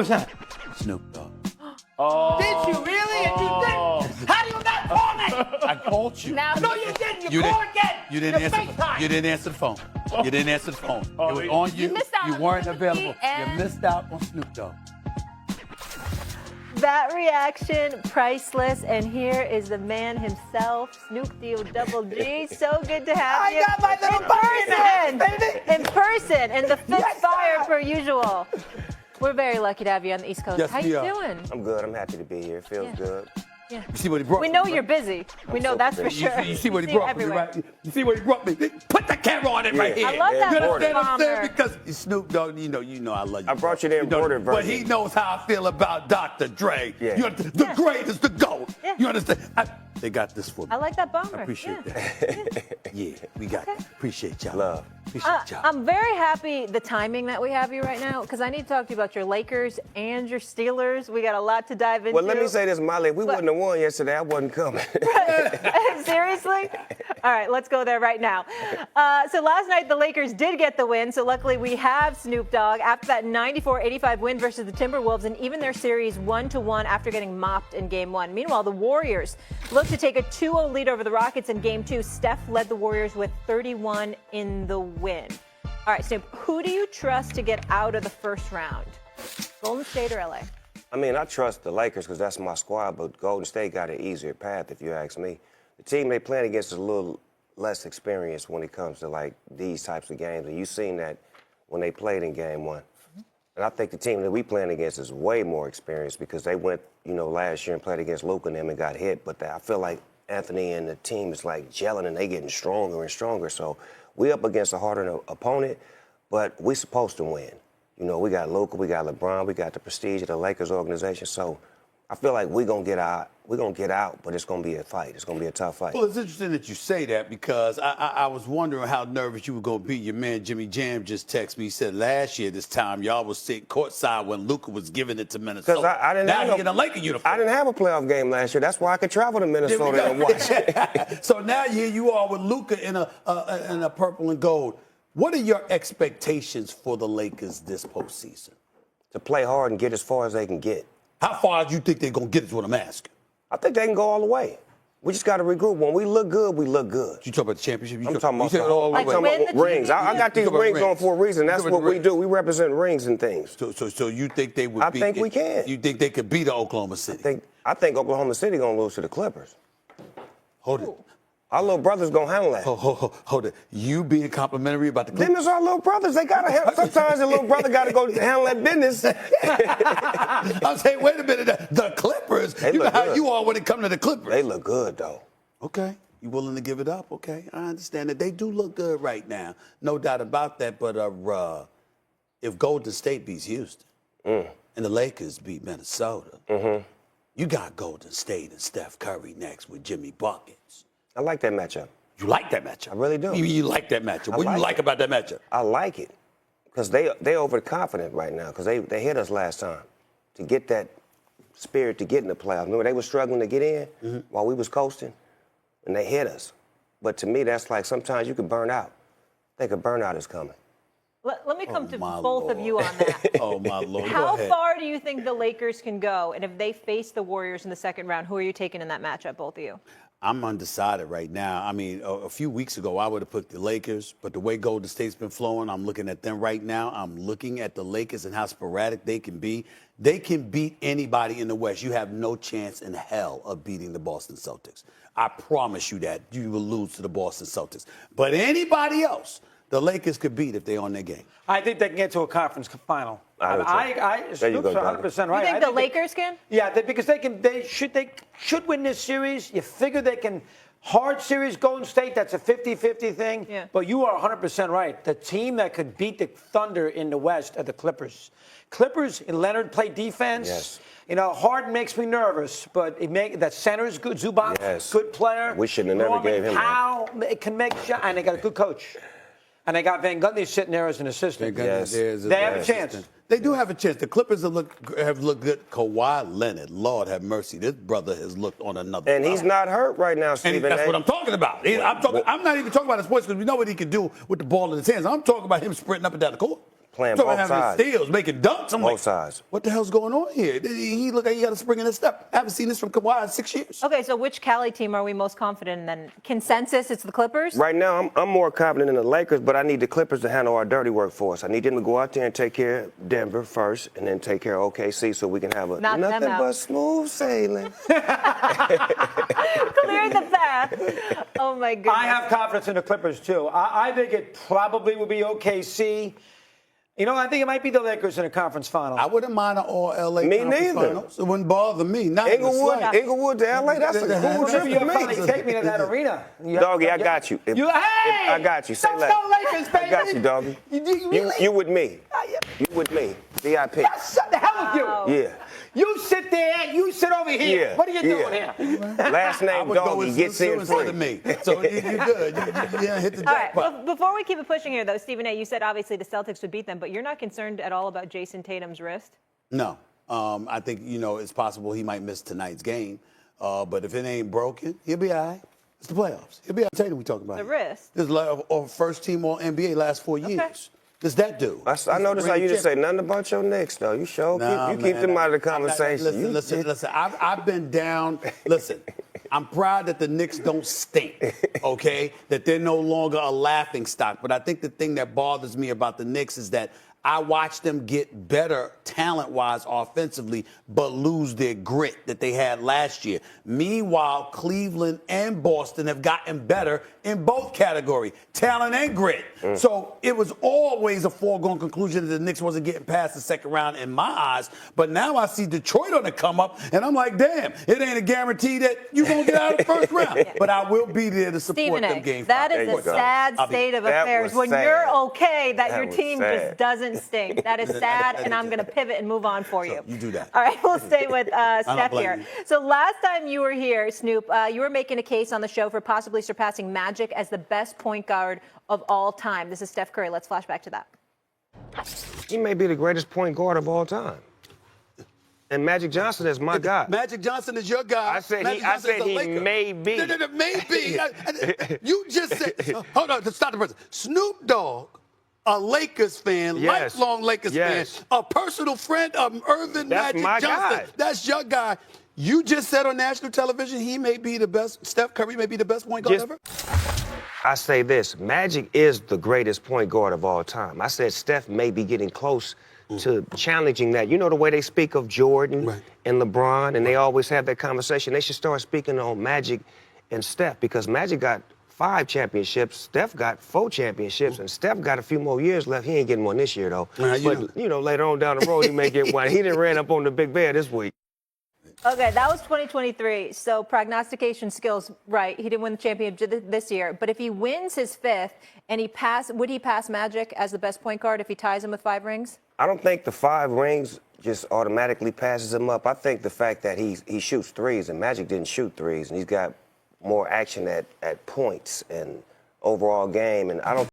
What's that? Snoop Dogg. Oh. Did you really? And you didn't? How do you not call me? I called you. No, you didn't. You called again. You didn't answer. FaceTime. You didn't answer the phone. You didn't answer the phone. It was on you. You missed out You on weren't Snoopy available. and- You missed out on Snoop Dogg. That reaction, priceless. And here is the man himself, Snoop D-O-double-G. So good to have you. I got my little buddy in the house, baby. In person, and the fifth Yes, fire sir. per usual. We're very lucky to have you on the East Coast. Yes, How we you are. doing? I'm good. I'm happy to be here. It feels Yeah. good. Yeah. You see what he brought We me, know right? you're busy. We know so that's for busy. sure. You see what he See you brought me, everywhere. right? You see what he brought me? Put the camera on it right Yeah. here. I love that You understand what I'm saying? bomber. Because Snoop Dogg, you know I love you. I brought you the know, embroidered But version. he knows how I feel about Dr. Dre. Yeah. You understand? The greatest, the GOAT. Yeah. You understand? They got this for me. I like that bomber. I appreciate Yeah. that. Yeah, we got Okay. that. Appreciate y'all. Love. Appreciate y'all. I'm very happy the timing that we have you right now, because I need to talk to you about your Lakers and your Steelers. We got a lot to dive into. Well, let me say this, Molly. If we wouldn't have won yesterday, I wasn't coming. Seriously? All right, let's go there right now. So last night, the Lakers did get the win, so luckily we have Snoop Dogg after that 94-85 win versus the Timberwolves, and even their series 1-1 after getting mopped in Game 1. Meanwhile, the Warriors look to take a 2-0 lead over the Rockets in Game 2. Steph led the Warriors with 31 in the win. All right, Snoop, who do you trust to get out of the first round? Golden State or LA? I mean, I trust the Lakers because that's my squad, but Golden State got an easier path, if you ask me. The team they playing against is a little less experienced when it comes to, like, these types of games, and you've seen that when they played in Game 1. And I think the team that we playing against is way more experienced because they went, last year and played against Luka and them and got hit, but I feel like Anthony and the team is, like, gelling and they getting stronger and stronger, so we up against a harder opponent, but we supposed to win. We got Luka, we got LeBron, we got the prestige of the Lakers organization. So I feel like we're gonna get out, but it's gonna be a fight. It's gonna be a tough fight. Well, it's interesting that you say that because I was wondering how nervous you were going to be. Your man Jimmy Jam just texted me. He said last year this time y'all was sitting courtside when Luka was giving it to Minnesota. Because I didn't now have he in a Laker uniform. I didn't have a playoff game last year. That's why I could travel to Minnesota and watch. So now here you are with Luka in a purple and gold. What are your expectations for the Lakers this postseason? To play hard and get as far as they can get. How far do you think they're going to get is what I'm asking? I think they can go all the way. We just got to regroup. When we look good, we look good. You talk about the championship? I'm talking about, Like win the rings. I got these rings on for a reason. That's what we rings. do. We represent rings and things. So you think they would I think we can. You think they could beat Oklahoma City? I think Oklahoma City going to lose to the Clippers. Hold it. Our little brother's going to handle that. Hold it. You being complimentary about the Them Clippers? is our little brothers. They got to help. Sometimes the little brother got to go handle that business. I'm saying, wait a minute. The Clippers, They you know look how good. you are when it comes to the Clippers. They look good, though. Okay. You willing to give it up? Okay. I understand that. They do look good right now. No doubt about that. But if Golden State beats Houston and the Lakers beat Minnesota, you got Golden State and Steph Curry next with Jimmy Buckets. I like that matchup. You like that matchup? I really do. You like that matchup? What do you like about that matchup? I like it because they overconfident right now because they hit us last time. To get that spirit to get in the playoffs. Remember, they were struggling to get in while we was coasting, and they hit us. But to me, that's like sometimes you could burn out. I think a burnout is coming. Let me come to my both Lord. of you on that. Oh, my Lord. Go How ahead. far do you think the Lakers can go? And if they face the Warriors in the second round, who are you taking in that matchup, both of you? I'm undecided right now. I mean, a few weeks ago, I would have put the Lakers, but the way Golden State's been flowing, I'm looking at them right now. I'm looking at the Lakers and how sporadic they can be. They can beat anybody in the West. You have no chance in hell of beating the Boston Celtics. I promise you that. You will lose to the Boston Celtics. But anybody else, the Lakers could beat if they're on their game. I think they can get to a conference final. I do, too. There you Snoop's go, 100% right. You think I the Lakers can? Yeah, because they should win this series. You figure they can. Hard series, Golden State, that's a 50-50 thing. Yeah. But you are 100% right. The team that could beat the Thunder in the West are the Clippers. Clippers, Leonard play defense. Yes. Harden makes me nervous, but that center is good. Zubac, Yes. good player. We shouldn't have never gave him that. Powell can make shots, and they got a good coach. And they got Van Gundy sitting there as an assistant. Yes. They have a chance. They do have a chance. The Clippers have looked good. Kawhi Leonard, Lord have mercy, this brother has looked on another And level. he's not hurt right now, And Stephen. that's what I'm talking about. I'm not even talking about the sports because we know what he can do with the ball in his hands. I'm talking about him sprinting up and down the court. playing Talking both having sides. steals, making dunks. I'm Both like, sides. what the hell's going on here? He look like he got a spring in his step. I haven't seen this from Kawhi in 6 years. Okay, so which Cali team are we most confident in then? Consensus, it's the Clippers? Right now, I'm more confident in the Lakers, but I need the Clippers to handle our dirty work for us. I need them to go out there and take care of Denver first, and then take care of OKC so we can have a Knock them nothing out. but smooth sailing. Clear the path. Oh, my goodness. I have confidence in the Clippers, too. I think it probably will be OKC. You know, I think it might be the Lakers in the conference final. I wouldn't mind an all LA Me conference neither. finals. It wouldn't bother me. Not in the Inglewood, slightest. Inglewood to LA, that's a cool Whenever trip you'll for probably me. take me to that arena. Doggy, I got you. Hey! I got you. Say Let's less. go Lakers, baby. I got you, doggy. Really? You with me. Yeah. You with me. VIP. Yes, the hell with you. Yeah. You sit there, you sit over here. Yeah. What are you doing Yeah. here? Last I name would go Doggy with gets in instead free. of me. So you're good. You hit the All right, jackpot. before we keep it pushing here, though, Stephen A., you said obviously the Celtics would beat them, but you're not concerned at all about Jason Tatum's wrist? No. I think, it's possible he might miss tonight's game. But if it ain't broken, he'll be all right. It's the playoffs. He'll be all right. Tell you what we talking about. The here. wrist. This is like a first team all NBA last 4 years. Does that do? I noticed how you didn't say nothing about your Knicks, though. You sure keep them out of the conversation. Listen. I've been down. Listen, I'm proud that the Knicks don't stink, okay? That they're no longer a laughing stock. But I think the thing that bothers me about the Knicks is that I watched them get better talent-wise offensively, but lose their grit that they had last year. Meanwhile, Cleveland and Boston have gotten better in both categories, talent and grit. So it was always a foregone conclusion that the Knicks wasn't getting past the second round in my eyes. But now I see Detroit on the come up, and I'm like, damn, it ain't a guarantee that you're going to get out of the first round. But I will be there to support Stephen them A., game that five. is There a you go. sad state of That affairs was when sad. you're okay that your was team sad. just doesn't stink. That is sad, and I'm going to pivot and move on for you. You do that. All right, we'll stay with Steph blame here. you. So last time you were here, Snoop, you were making a case on the show for possibly surpassing Magic as the best point guard of all time. This is Steph Curry. Let's flash back to that. He may be the greatest point guard of all time. And Magic Johnson is my guy. Magic Johnson is your guy. I said Magic he Johnson is a Laker. may be. No, maybe. You just said, hold on, stop the person. Snoop Dogg, a Lakers fan, Yes. lifelong Lakers Yes. fan, a personal friend of Irvin That's Magic my Johnson. guy. That's your guy. You just said on national television he may be the best, Steph Curry may be the best point guard ever? I say this, Magic is the greatest point guard of all time. I said Steph may be getting close to challenging that. You know the way they speak of Jordan and LeBron, and they always have that conversation. They should start speaking on Magic and Steph, because Magic got 5 championships, Steph got 4 championships, and Steph got a few more years left. He ain't getting one this year, though. But later on down the road, he may get one. He done ran up on the big bear this week. Okay, that was 2023. So prognostication skills, right? He didn't win the championship this year. But if he wins his 5th and would he pass Magic as the best point guard if he ties him with 5 rings? I don't think the 5 rings just automatically passes him up. I think the fact that he shoots threes, and Magic didn't shoot threes, and he's got more action at points and overall game, and I don't